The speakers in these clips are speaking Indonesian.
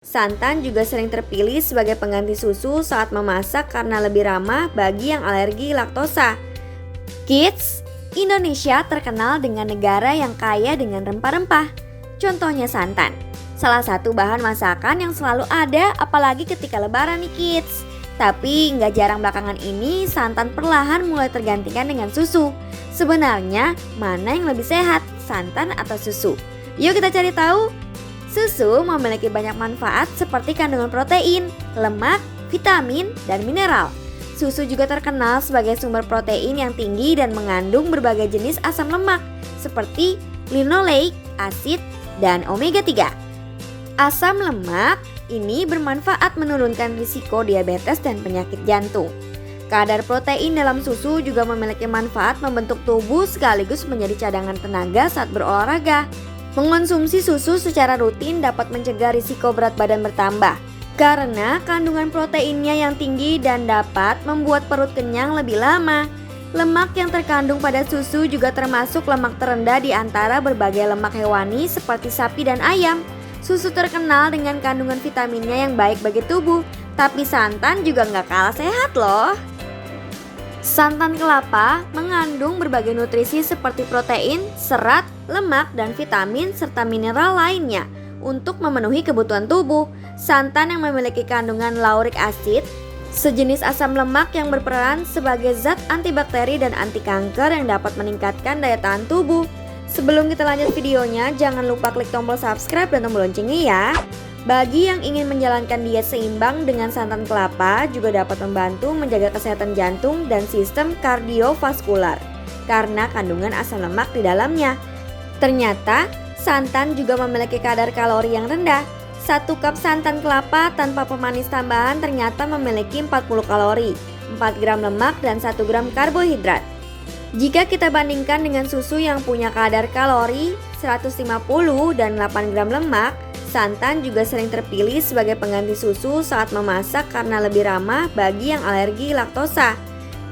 Santan juga sering terpilih sebagai pengganti susu saat memasak karena lebih ramah bagi yang alergi laktosa. Kids, Indonesia terkenal dengan negara yang kaya dengan rempah-rempah. Contohnya santan, salah satu bahan masakan yang selalu ada apalagi ketika lebaran nih kids. Tapi nggak jarang belakangan ini santan perlahan mulai tergantikan dengan susu. Sebenarnya mana yang lebih sehat, santan atau susu? Yuk kita cari tahu. Susu memiliki banyak manfaat seperti kandungan protein, lemak, vitamin, dan mineral. Susu juga terkenal sebagai sumber protein yang tinggi dan mengandung berbagai jenis asam lemak seperti linoleik, asid, dan omega 3. Asam lemak ini bermanfaat menurunkan risiko diabetes dan penyakit jantung. Kadar protein dalam susu juga memiliki manfaat membentuk tubuh sekaligus menjadi cadangan tenaga saat berolahraga. Mengonsumsi susu secara rutin dapat mencegah risiko berat badan bertambah karena kandungan proteinnya yang tinggi dan dapat membuat perut kenyang lebih lama. Lemak yang terkandung pada susu juga termasuk lemak terendah di antara berbagai lemak hewani seperti sapi dan ayam. Susu terkenal dengan kandungan vitaminnya yang baik bagi tubuh, tapi santan juga nggak kalah sehat loh. Santan kelapa mengandung berbagai nutrisi seperti protein, serat, lemak, dan vitamin serta mineral lainnya untuk memenuhi kebutuhan tubuh. Santan yang memiliki kandungan lauric acid, sejenis asam lemak yang berperan sebagai zat antibakteri dan anti kanker yang dapat meningkatkan daya tahan tubuh. Sebelum kita lanjut videonya, jangan lupa klik tombol subscribe dan tombol loncengnya ya. Bagi yang ingin menjalankan diet seimbang dengan santan kelapa juga dapat membantu menjaga kesehatan jantung dan sistem kardiovaskular karena kandungan asam lemak di dalamnya. Ternyata santan juga memiliki kadar kalori yang rendah. 1 cup santan kelapa tanpa pemanis tambahan ternyata memiliki 40 kalori, 4 gram lemak, dan 1 gram karbohidrat. Jika kita bandingkan dengan susu yang punya kadar kalori 150 dan 8 gram lemak, santan juga sering terpilih sebagai pengganti susu saat memasak karena lebih ramah bagi yang alergi laktosa.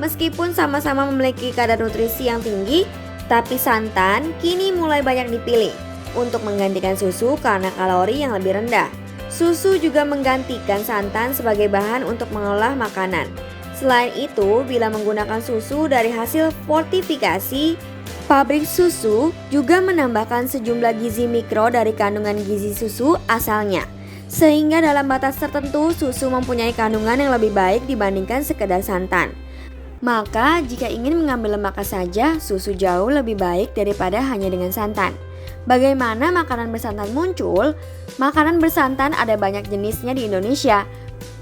Meskipun sama-sama memiliki kadar nutrisi yang tinggi, tapi santan kini mulai banyak dipilih untuk menggantikan susu karena kalori yang lebih rendah. Susu juga menggantikan santan sebagai bahan untuk mengolah makanan. Selain itu, bila menggunakan susu dari hasil fortifikasi, pabrik susu juga menambahkan sejumlah gizi mikro dari kandungan gizi susu asalnya. Sehingga dalam batas tertentu, susu mempunyai kandungan yang lebih baik dibandingkan sekedar santan. Maka jika ingin mengambil lemaknya saja, susu jauh lebih baik daripada hanya dengan santan. Bagaimana makanan bersantan muncul? Makanan bersantan ada banyak jenisnya di Indonesia.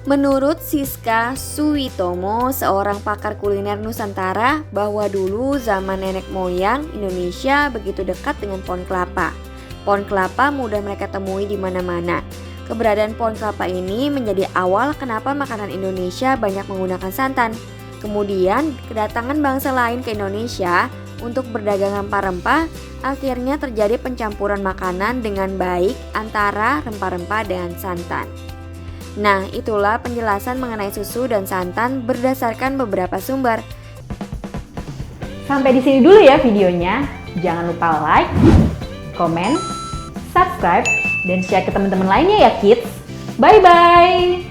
Menurut Siska Suitomo, seorang pakar kuliner Nusantara, bahwa dulu zaman nenek moyang Indonesia begitu dekat dengan pohon kelapa. Pohon kelapa mudah mereka temui di mana-mana. Keberadaan pohon kelapa ini menjadi awal kenapa makanan Indonesia banyak menggunakan santan. Kemudian kedatangan bangsa lain ke Indonesia untuk berdagang rempah-rempah, akhirnya terjadi pencampuran makanan dengan baik antara rempah-rempah dengan santan. Nah, itulah penjelasan mengenai susu dan santan berdasarkan beberapa sumber. Sampai di sini dulu ya videonya. Jangan lupa like, komen, subscribe, dan share ke teman-teman lainnya ya kids. Bye-bye!